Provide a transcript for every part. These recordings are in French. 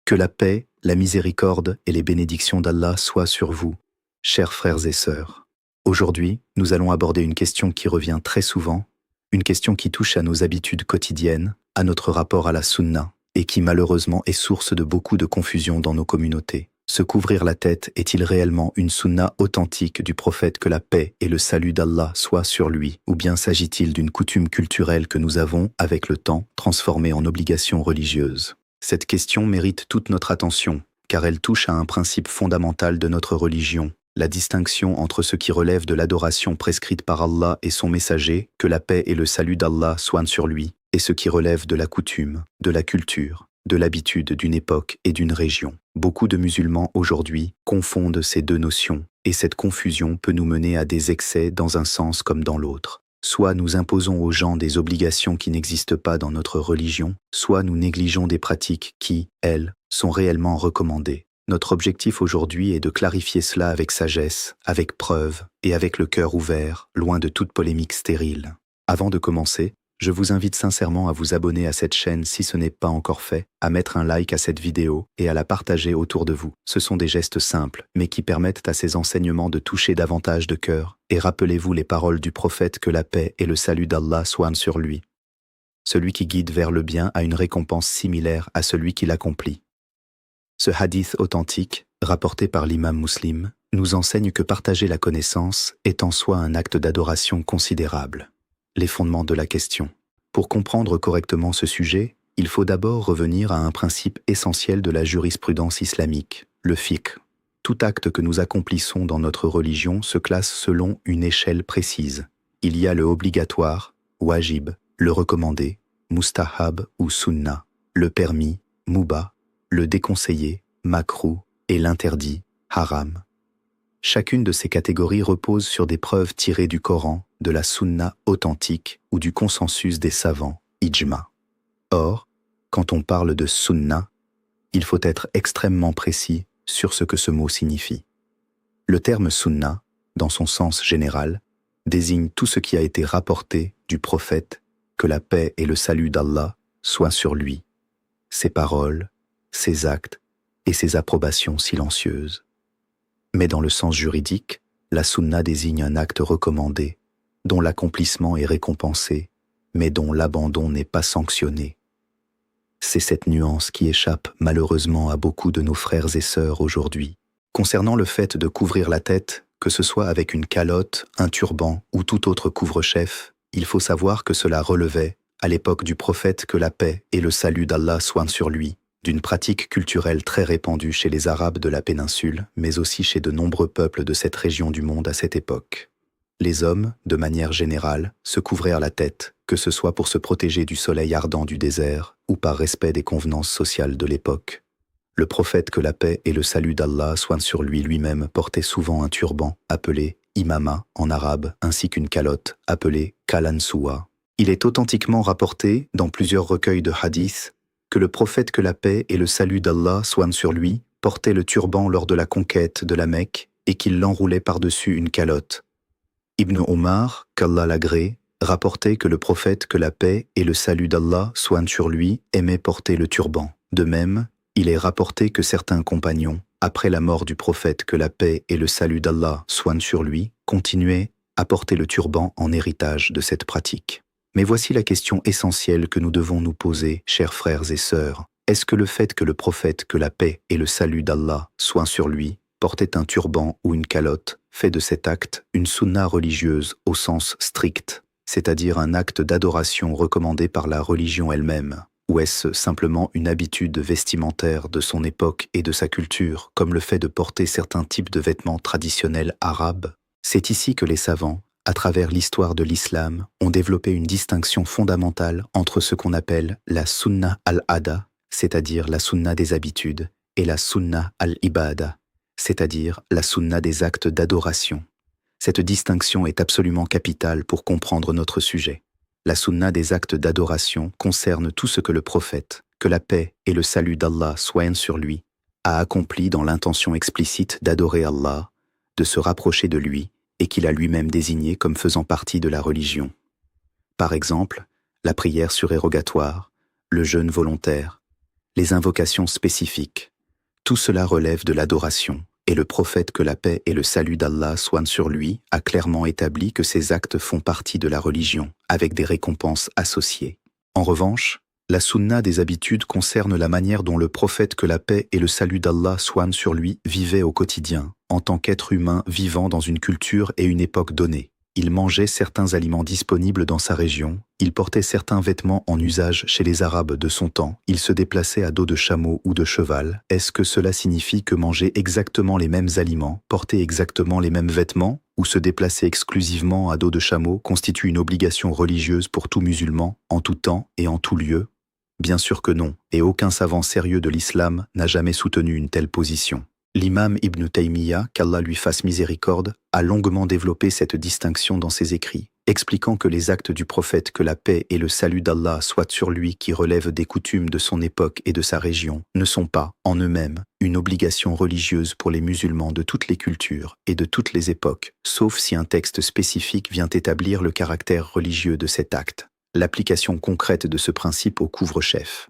Que la paix, la miséricorde et les bénédictions d'Allah soient sur vous, chers frères et sœurs. Aujourd'hui, nous allons aborder une question qui revient très souvent, une question qui touche à nos habitudes quotidiennes, à notre rapport à la sunna, et qui malheureusement est source de beaucoup de confusion dans nos communautés. Se couvrir la tête est-il réellement une sunna authentique du prophète que la paix et le salut d'Allah soient sur lui, ou bien s'agit-il d'une coutume culturelle que nous avons, avec le temps, transformée en obligation religieuse? Cette question mérite toute notre attention, car elle touche à un principe fondamental de notre religion, la distinction entre ce qui relève de l'adoration prescrite par Allah et son messager, que la paix et le salut d'Allah soient sur lui, et ce qui relève de la coutume, de la culture, de l'habitude d'une époque et d'une région. Beaucoup de musulmans aujourd'hui confondent ces deux notions, et cette confusion peut nous mener à des excès dans un sens comme dans l'autre. Soit nous imposons aux gens des obligations qui n'existent pas dans notre religion, soit nous négligeons des pratiques qui, elles, sont réellement recommandées. Notre objectif aujourd'hui est de clarifier cela avec sagesse, avec preuve et avec le cœur ouvert, loin de toute polémique stérile. Avant de commencer, je vous invite sincèrement à vous abonner à cette chaîne si ce n'est pas encore fait, à mettre un like à cette vidéo et à la partager autour de vous. Ce sont des gestes simples, mais qui permettent à ces enseignements de toucher davantage de cœur. Et rappelez-vous les paroles du prophète que la paix et le salut d'Allah soient sur lui. Celui qui guide vers le bien a une récompense similaire à celui qui l'accomplit. Ce hadith authentique, rapporté par l'imam Muslim, nous enseigne que partager la connaissance est en soi un acte d'adoration considérable. Les fondements de la question. Pour comprendre correctement ce sujet, il faut d'abord revenir à un principe essentiel de la jurisprudence islamique, le fiqh. Tout acte que nous accomplissons dans notre religion se classe selon une échelle précise. Il y a le obligatoire, wajib, le recommandé, mustahab ou sunnah, le permis, mubah, le déconseillé, makruh, et l'interdit, haram. Chacune de ces catégories repose sur des preuves tirées du Coran, de la sunna authentique ou du consensus des savants, ijma. Or, quand on parle de sunna, il faut être extrêmement précis sur ce que ce mot signifie. Le terme sunna, dans son sens général, désigne tout ce qui a été rapporté du prophète, que la paix et le salut d'Allah soient sur lui, ses paroles, ses actes et ses approbations silencieuses. Mais dans le sens juridique, la sunna désigne un acte recommandé, dont l'accomplissement est récompensé, mais dont l'abandon n'est pas sanctionné. C'est cette nuance qui échappe malheureusement à beaucoup de nos frères et sœurs aujourd'hui. Concernant le fait de couvrir la tête, que ce soit avec une calotte, un turban ou tout autre couvre-chef, il faut savoir que cela relevait, à l'époque du prophète que la paix et le salut d'Allah soient sur lui, d'une pratique culturelle très répandue chez les Arabes de la péninsule, mais aussi chez de nombreux peuples de cette région du monde à cette époque. Les hommes, de manière générale, se couvrirent la tête, que ce soit pour se protéger du soleil ardent du désert ou par respect des convenances sociales de l'époque. Le prophète que la paix et le salut d'Allah soient sur lui lui-même portait souvent un turban, appelé imama en arabe, ainsi qu'une calotte, appelée kalansuwa. Il est authentiquement rapporté, dans plusieurs recueils de hadiths, que le prophète que la paix et le salut d'Allah soient sur lui portait le turban lors de la conquête de la Mecque et qu'il l'enroulait par-dessus une calotte. Ibn Omar, qu'Allah l'agrée, rapportait que le prophète que la paix et le salut d'Allah soient sur lui aimait porter le turban. De même, il est rapporté que certains compagnons, après la mort du prophète que la paix et le salut d'Allah soient sur lui, continuaient à porter le turban en héritage de cette pratique. Mais voici la question essentielle que nous devons nous poser, chers frères et sœurs. Est-ce que le fait que le prophète que la paix et le salut d'Allah soient sur lui portait un turban ou une calotte fait de cet acte une sunna religieuse au sens strict, c'est-à-dire un acte d'adoration recommandé par la religion elle-même, ou est-ce simplement une habitude vestimentaire de son époque et de sa culture, comme le fait de porter certains types de vêtements traditionnels arabes? C'est ici que les savants, à travers l'histoire de l'islam, ont développé une distinction fondamentale entre ce qu'on appelle la sunna al-ada, c'est-à-dire la sunna des habitudes, et la sunna al-ibada, c'est-à-dire la sunna des actes d'adoration. Cette distinction est absolument capitale pour comprendre notre sujet. La sunna des actes d'adoration concerne tout ce que le prophète, que la paix et le salut d'Allah soient sur lui, a accompli dans l'intention explicite d'adorer Allah, de se rapprocher de lui, et qu'il a lui-même désigné comme faisant partie de la religion. Par exemple, la prière surérogatoire, le jeûne volontaire, Les invocations spécifiques. Tout cela relève de l'adoration, et le prophète, que la paix et le salut d'Allah soient sur lui, a clairement établi que ces actes font partie de la religion, avec des récompenses associées. En revanche, la sunna des habitudes concerne la manière dont le prophète, que la paix et le salut d'Allah soient sur lui, vivait au quotidien, en tant qu'être humain vivant dans une culture et une époque donnée. Il mangeait certains aliments disponibles dans sa région, il portait certains vêtements en usage chez les Arabes de son temps, il se déplaçait à dos de chameau ou de cheval. Est-ce que cela signifie que manger exactement les mêmes aliments, porter exactement les mêmes vêtements, ou se déplacer exclusivement à dos de chameau constitue une obligation religieuse pour tout musulman, en tout temps et en tout lieu? Bien sûr que non, et aucun savant sérieux de l'islam n'a jamais soutenu une telle position. L'imam Ibn Taymiyyah, qu'Allah lui fasse miséricorde, a longuement développé cette distinction dans ses écrits, expliquant que les actes du prophète, que la paix et le salut d'Allah soient sur lui, qui relèvent des coutumes de son époque et de sa région, ne sont pas, en eux-mêmes, une obligation religieuse pour les musulmans de toutes les cultures et de toutes les époques, sauf si un texte spécifique vient établir le caractère religieux de cet acte. L'application concrète de ce principe au couvre-chef.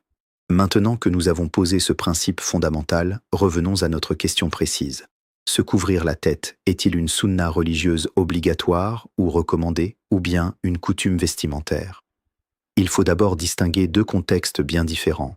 Maintenant que nous avons posé ce principe fondamental, revenons à notre question précise. Se couvrir la tête est-il une sunna religieuse obligatoire ou recommandée, ou bien une coutume vestimentaire? Il faut d'abord distinguer deux contextes bien différents.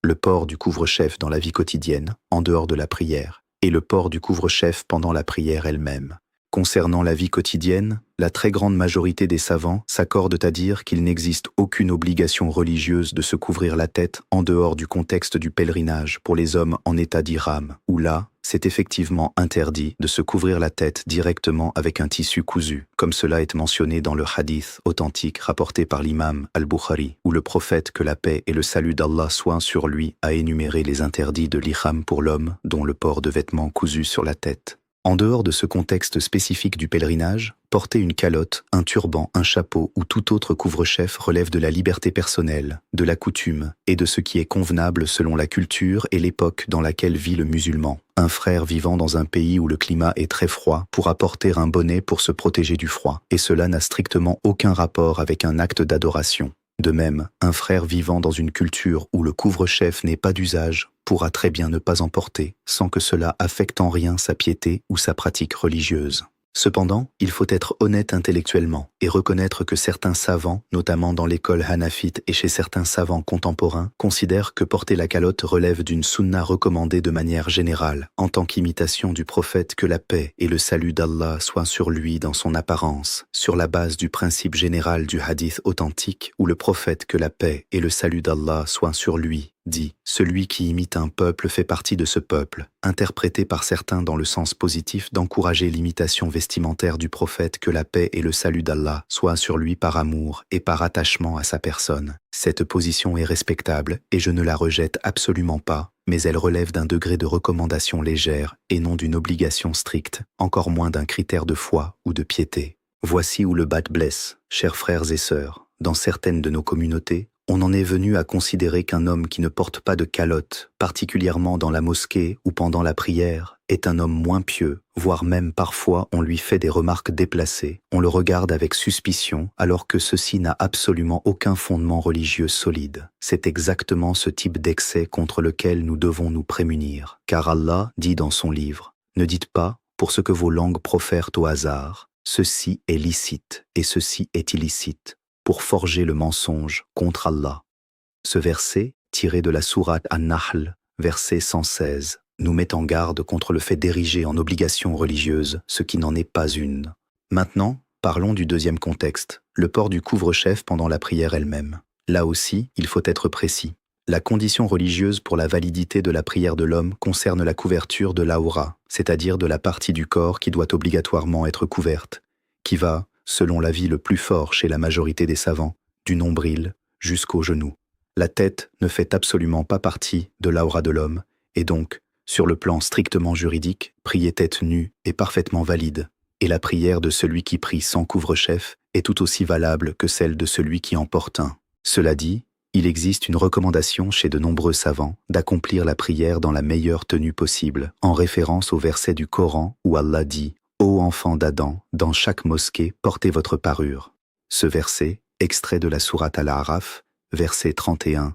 Le port du couvre-chef dans la vie quotidienne, en dehors de la prière, et le port du couvre-chef pendant la prière elle-même. Concernant la vie quotidienne, la très grande majorité des savants s'accordent à dire qu'il n'existe aucune obligation religieuse de se couvrir la tête en dehors du contexte du pèlerinage pour les hommes en état d'ihram, où là, c'est effectivement interdit de se couvrir la tête directement avec un tissu cousu, comme cela est mentionné dans le hadith authentique rapporté par l'imam al-Bukhari, où le prophète, que la paix et le salut d'Allah soient sur lui, a énuméré les interdits de l'ihram pour l'homme, dont le port de vêtements cousus sur la tête. En dehors de ce contexte spécifique du pèlerinage, porter une calotte, un turban, un chapeau ou tout autre couvre-chef relève de la liberté personnelle, de la coutume et de ce qui est convenable selon la culture et l'époque dans laquelle vit le musulman. Un frère vivant dans un pays où le climat est très froid pourra porter un bonnet pour se protéger du froid, et cela n'a strictement aucun rapport avec un acte d'adoration. De même, un frère vivant dans une culture où le couvre-chef n'est pas d'usage pourra très bien ne pas en porter, sans que cela affecte en rien sa piété ou sa pratique religieuse. Cependant, il faut être honnête intellectuellement et reconnaître que certains savants, notamment dans l'école hanafite et chez certains savants contemporains, considèrent que porter la calotte relève d'une sunna recommandée de manière générale, en tant qu'imitation du prophète, que la paix et le salut d'Allah soient sur lui dans son apparence, sur la base du principe général du hadith authentique où le prophète, que la paix et le salut d'Allah soient sur lui, dit « Celui qui imite un peuple fait partie de ce peuple », interprété par certains dans le sens positif d'encourager l'imitation vestimentaire du prophète, que la paix et le salut d'Allah soient sur lui par amour et par attachement à sa personne. Cette position est respectable et je ne la rejette absolument pas, mais elle relève d'un degré de recommandation légère et non d'une obligation stricte, encore moins d'un critère de foi ou de piété. Voici où le bas blesse, chers frères et sœurs. Dans certaines de nos communautés, on en est venu à considérer qu'un homme qui ne porte pas de calotte, particulièrement dans la mosquée ou pendant la prière, est un homme moins pieux, voire même parfois on lui fait des remarques déplacées, on le regarde avec suspicion alors que ceci n'a absolument aucun fondement religieux solide. C'est exactement ce type d'excès contre lequel nous devons nous prémunir, car Allah dit dans son livre « Ne dites pas, pour ce que vos langues profèrent au hasard, ceci est licite et ceci est illicite, pour forger le mensonge contre Allah. » Ce verset, tiré de la sourate An-Nahl, verset 116, nous met en garde contre le fait d'ériger en obligation religieuse ce qui n'en est pas une. Maintenant, parlons du deuxième contexte, le port du couvre-chef pendant la prière elle-même. Là aussi, il faut être précis. La condition religieuse pour la validité de la prière de l'homme concerne la couverture de l'aura, c'est-à-dire de la partie du corps qui doit obligatoirement être couverte, qui va, selon l'avis le plus fort chez la majorité des savants, du nombril jusqu'aux genoux. La tête ne fait absolument pas partie de l'aura de l'homme, et donc, sur le plan strictement juridique, prier tête nue est parfaitement valide, et la prière de celui qui prie sans couvre-chef est tout aussi valable que celle de celui qui en porte un. Cela dit, il existe une recommandation chez de nombreux savants d'accomplir la prière dans la meilleure tenue possible, en référence au verset du Coran où Allah dit « Ô enfants d'Adam, dans chaque mosquée, portez votre parure ». Ce verset, extrait de la sourate Al-A'raf, verset 31,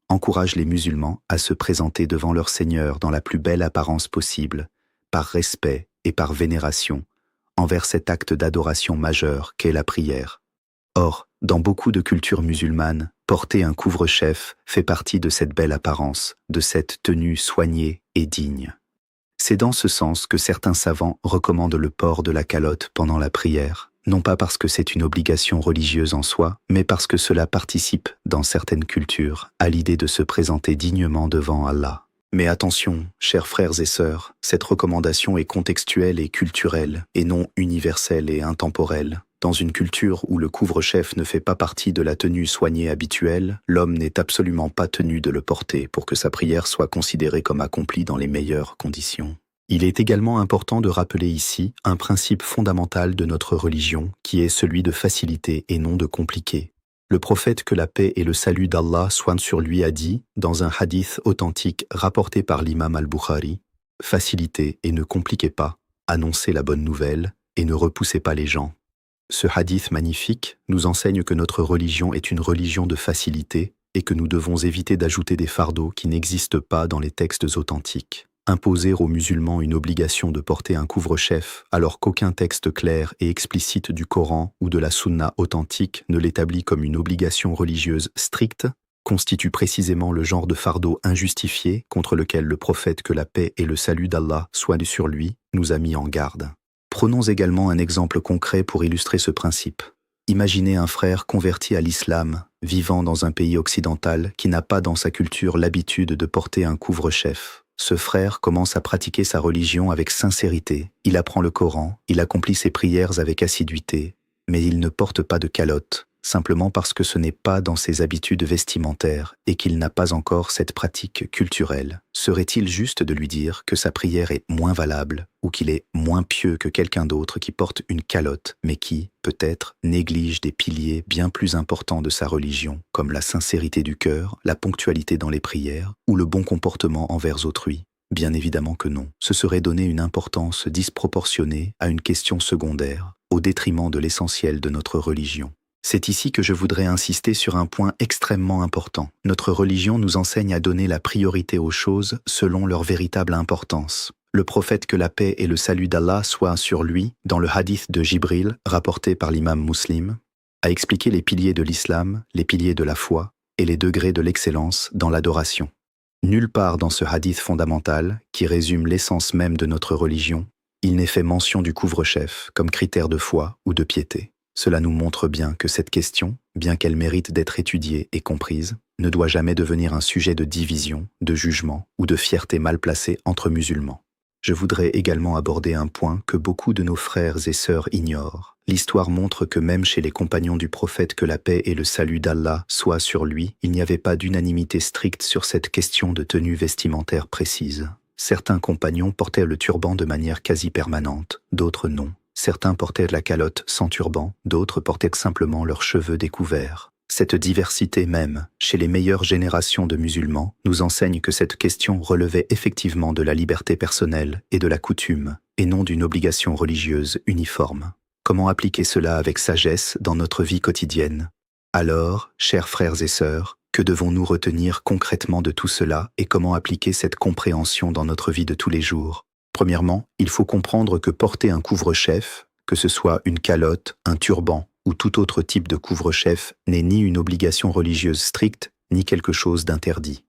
encourage les musulmans à se présenter devant leur Seigneur dans la plus belle apparence possible, par respect et par vénération, envers cet acte d'adoration majeur qu'est la prière. Or, dans beaucoup de cultures musulmanes, porter un couvre-chef fait partie de cette belle apparence, de cette tenue soignée et digne. C'est dans ce sens que certains savants recommandent le port de la calotte pendant la prière, non pas parce que c'est une obligation religieuse en soi, mais parce que cela participe, dans certaines cultures, à l'idée de se présenter dignement devant Allah. Mais attention, chers frères et sœurs, cette recommandation est contextuelle et culturelle, et non universelle et intemporelle. Dans une culture où le couvre-chef ne fait pas partie de la tenue soignée habituelle, l'homme n'est absolument pas tenu de le porter pour que sa prière soit considérée comme accomplie dans les meilleures conditions. Il est également important de rappeler ici un principe fondamental de notre religion, qui est celui de facilité et non de compliqué. Le prophète, que la paix et le salut d'Allah soient sur lui, a dit, dans un hadith authentique rapporté par l'imam al-Bukhari, « Facilitez et ne compliquez pas, annoncez la bonne nouvelle et ne repoussez pas les gens. » Ce hadith magnifique nous enseigne que notre religion est une religion de facilité et que nous devons éviter d'ajouter des fardeaux qui n'existent pas dans les textes authentiques. Imposer aux musulmans une obligation de porter un couvre-chef alors qu'aucun texte clair et explicite du Coran ou de la Sunna authentique ne l'établit comme une obligation religieuse stricte constitue précisément le genre de fardeau injustifié contre lequel le prophète, que la paix et le salut d'Allah soient sur lui, nous a mis en garde. Prenons également un exemple concret pour illustrer ce principe. Imaginez un frère converti à l'islam, vivant dans un pays occidental qui n'a pas dans sa culture l'habitude de porter un couvre-chef. Ce frère commence à pratiquer sa religion avec sincérité, il apprend le Coran, il accomplit ses prières avec assiduité, mais il ne porte pas de calotte, simplement parce que ce n'est pas dans ses habitudes vestimentaires et qu'il n'a pas encore cette pratique culturelle. Serait-il juste de lui dire que sa prière est moins valable ou qu'il est moins pieux que quelqu'un d'autre qui porte une calotte, mais qui, peut-être, néglige des piliers bien plus importants de sa religion, comme la sincérité du cœur, la ponctualité dans les prières ou le bon comportement envers autrui? Bien évidemment que non. Ce serait donner une importance disproportionnée à une question secondaire, au détriment de l'essentiel de notre religion. C'est ici que je voudrais insister sur un point extrêmement important. Notre religion nous enseigne à donner la priorité aux choses selon leur véritable importance. Le prophète, que la paix et le salut d'Allah soient sur lui, dans le hadith de Jibril, rapporté par l'imam Muslim, a expliqué les piliers de l'islam, les piliers de la foi et les degrés de l'excellence dans l'adoration. Nulle part dans ce hadith fondamental, qui résume l'essence même de notre religion, il n'est fait mention du couvre-chef comme critère de foi ou de piété. Cela nous montre bien que cette question, bien qu'elle mérite d'être étudiée et comprise, ne doit jamais devenir un sujet de division, de jugement ou de fierté mal placée entre musulmans. Je voudrais également aborder un point que beaucoup de nos frères et sœurs ignorent. L'histoire montre que même chez les compagnons du prophète, que la paix et le salut d'Allah soient sur lui, il n'y avait pas d'unanimité stricte sur cette question de tenue vestimentaire précise. Certains compagnons portaient le turban de manière quasi permanente, d'autres non. Certains portaient la calotte sans turban, d'autres portaient simplement leurs cheveux découverts. Cette diversité même, chez les meilleures générations de musulmans, nous enseigne que cette question relevait effectivement de la liberté personnelle et de la coutume, et non d'une obligation religieuse uniforme. Comment appliquer cela avec sagesse dans notre vie quotidienne? Alors, chers frères et sœurs, que devons-nous retenir concrètement de tout cela et comment appliquer cette compréhension dans notre vie de tous les jours? Premièrement, il faut comprendre que porter un couvre-chef, que ce soit une calotte, un turban ou tout autre type de couvre-chef, n'est ni une obligation religieuse stricte, ni quelque chose d'interdit.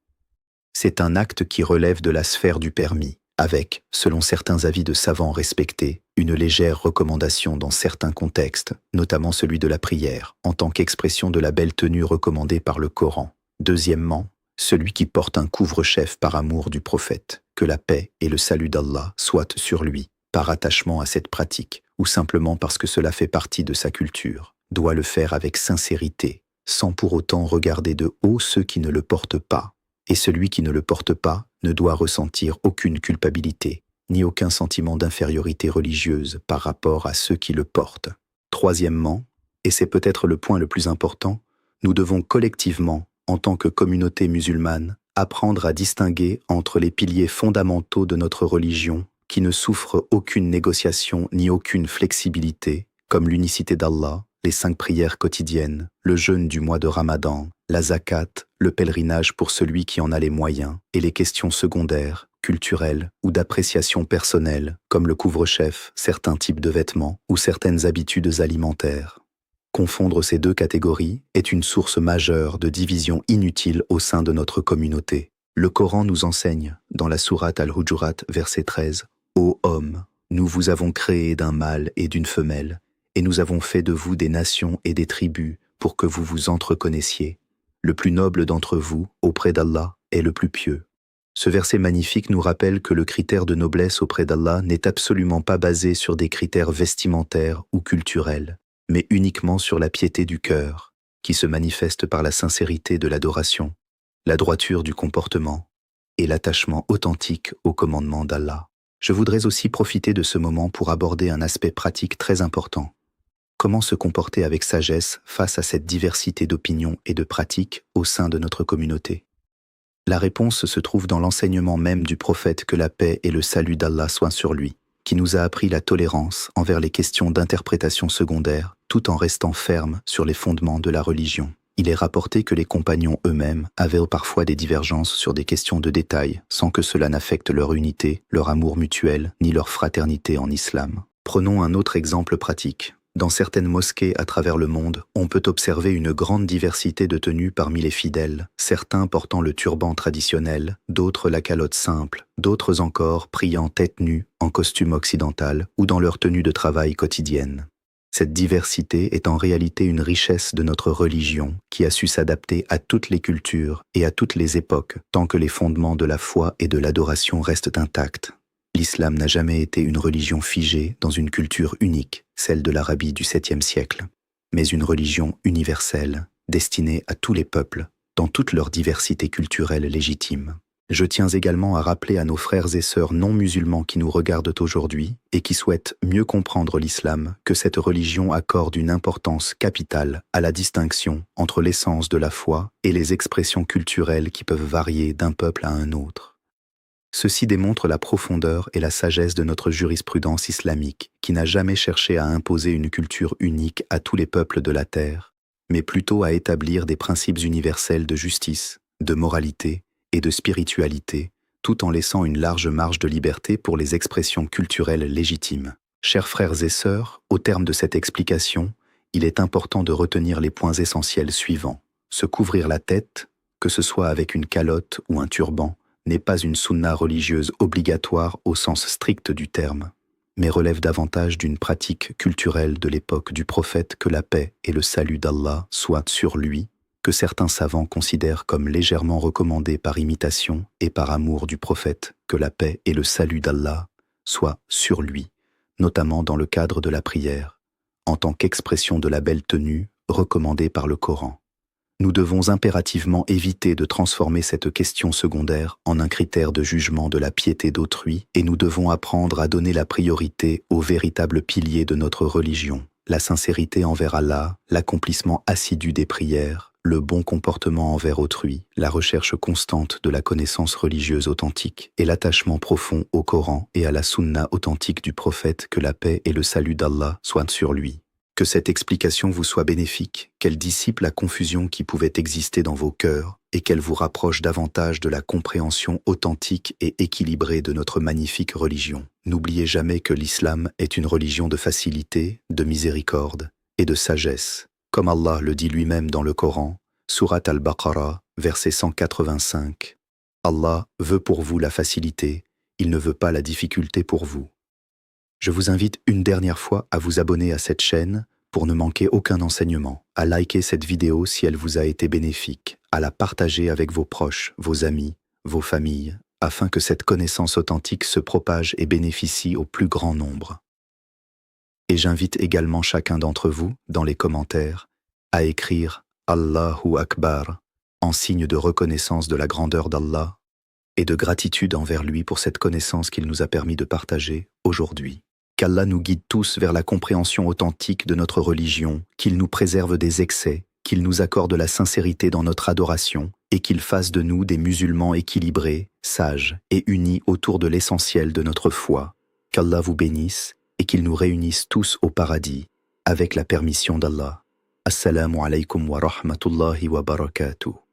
C'est un acte qui relève de la sphère du permis, avec, selon certains avis de savants respectés, une légère recommandation dans certains contextes, notamment celui de la prière, en tant qu'expression de la belle tenue recommandée par le Coran. Deuxièmement, celui qui porte un couvre-chef par amour du prophète, que la paix et le salut d'Allah soient sur lui, par attachement à cette pratique, ou simplement parce que cela fait partie de sa culture, doit le faire avec sincérité, sans pour autant regarder de haut ceux qui ne le portent pas. Et celui qui ne le porte pas ne doit ressentir aucune culpabilité, ni aucun sentiment d'infériorité religieuse par rapport à ceux qui le portent. Troisièmement, et c'est peut-être le point le plus important, nous devons collectivement, en tant que communauté musulmane, apprendre à distinguer entre les piliers fondamentaux de notre religion qui ne souffrent aucune négociation ni aucune flexibilité, comme l'unicité d'Allah, les 5 prières quotidiennes, le jeûne du mois de Ramadan la zakat, le pèlerinage pour celui qui en a les moyens, et les questions secondaires, culturelles ou d'appréciation personnelle, comme le couvre-chef, certains types de vêtements ou certaines habitudes alimentaires. Confondre ces deux catégories est une source majeure de division inutile au sein de notre communauté. Le Coran nous enseigne, dans la sourate Al-Hujurat, verset 13, « Ô hommes, nous vous avons créé d'un mâle et d'une femelle, et nous avons fait de vous des nations et des tribus pour que vous vous entreconnaissiez. Le plus noble d'entre vous, auprès d'Allah, est le plus pieux. » Ce verset magnifique nous rappelle que le critère de noblesse auprès d'Allah n'est absolument pas basé sur des critères vestimentaires ou culturels, mais uniquement sur la piété du cœur, qui se manifeste par la sincérité de l'adoration, la droiture du comportement et l'attachement authentique au commandement d'Allah. Je voudrais aussi profiter de ce moment pour aborder un aspect pratique très important. Comment se comporter avec sagesse face à cette diversité d'opinions et de pratiques au sein de notre communauté? La réponse se trouve dans l'enseignement même du prophète, que la paix et le salut d'Allah soient sur lui, qui nous a appris la tolérance envers les questions d'interprétation secondaire, tout en restant ferme sur les fondements de la religion. Il est rapporté que les compagnons eux-mêmes avaient parfois des divergences sur des questions de détail, sans que cela n'affecte leur unité, leur amour mutuel, ni leur fraternité en islam. Prenons un autre exemple pratique. Dans certaines mosquées à travers le monde, on peut observer une grande diversité de tenues parmi les fidèles, certains portant le turban traditionnel, d'autres la calotte simple, d'autres encore priant tête nue, en costume occidental ou dans leur tenue de travail quotidienne. Cette diversité est en réalité une richesse de notre religion qui a su s'adapter à toutes les cultures et à toutes les époques tant que les fondements de la foi et de l'adoration restent intacts. L'islam n'a jamais été une religion figée dans une culture unique, celle de l'Arabie du 7e siècle, mais une religion universelle, destinée à tous les peuples, dans toute leur diversité culturelle légitime. Je tiens également à rappeler à nos frères et sœurs non musulmans qui nous regardent aujourd'hui et qui souhaitent mieux comprendre l'islam que cette religion accorde une importance capitale à la distinction entre l'essence de la foi et les expressions culturelles qui peuvent varier d'un peuple à un autre. Ceci démontre la profondeur et la sagesse de notre jurisprudence islamique, qui n'a jamais cherché à imposer une culture unique à tous les peuples de la terre, mais plutôt à établir des principes universels de justice, de moralité et de spiritualité, tout en laissant une large marge de liberté pour les expressions culturelles légitimes. Chers frères et sœurs, au terme de cette explication, il est important de retenir les points essentiels suivants. Se couvrir la tête, que ce soit avec une calotte ou un turban, n'est pas une sunna religieuse obligatoire au sens strict du terme, mais relève davantage d'une pratique culturelle de l'époque du prophète, que la paix et le salut d'Allah soient sur lui, que certains savants considèrent comme légèrement recommandé par imitation et par amour du prophète, que la paix et le salut d'Allah soient sur lui, notamment dans le cadre de la prière, en tant qu'expression de la belle tenue recommandée par le Coran. Nous devons impérativement éviter de transformer cette question secondaire en un critère de jugement de la piété d'autrui, et nous devons apprendre à donner la priorité aux véritables piliers de notre religion, la sincérité envers Allah, l'accomplissement assidu des prières, le bon comportement envers autrui, la recherche constante de la connaissance religieuse authentique et l'attachement profond au Coran et à la sunna authentique du prophète, que la paix et le salut d'Allah soient sur lui. Que cette explication vous soit bénéfique, qu'elle dissipe la confusion qui pouvait exister dans vos cœurs et qu'elle vous rapproche davantage de la compréhension authentique et équilibrée de notre magnifique religion. N'oubliez jamais que l'islam est une religion de facilité, de miséricorde et de sagesse. Comme Allah le dit lui-même dans le Coran, Sourate Al-Baqarah, verset 185. Allah veut pour vous la facilité, il ne veut pas la difficulté pour vous. Je vous invite une dernière fois à vous abonner à cette chaîne pour ne manquer aucun enseignement, à liker cette vidéo si elle vous a été bénéfique, à la partager avec vos proches, vos amis, vos familles, afin que cette connaissance authentique se propage et bénéficie au plus grand nombre. Et j'invite également chacun d'entre vous, dans les commentaires, à écrire « Allahu Akbar » en signe de reconnaissance de la grandeur d'Allah et de gratitude envers lui pour cette connaissance qu'il nous a permis de partager aujourd'hui. Qu'Allah nous guide tous vers la compréhension authentique de notre religion, qu'il nous préserve des excès, qu'il nous accorde la sincérité dans notre adoration et qu'il fasse de nous des musulmans équilibrés, sages et unis autour de l'essentiel de notre foi. Qu'Allah vous bénisse et qu'il nous réunisse tous au paradis, avec la permission d'Allah. Assalamu alaikum wa rahmatullahi wa barakatuh.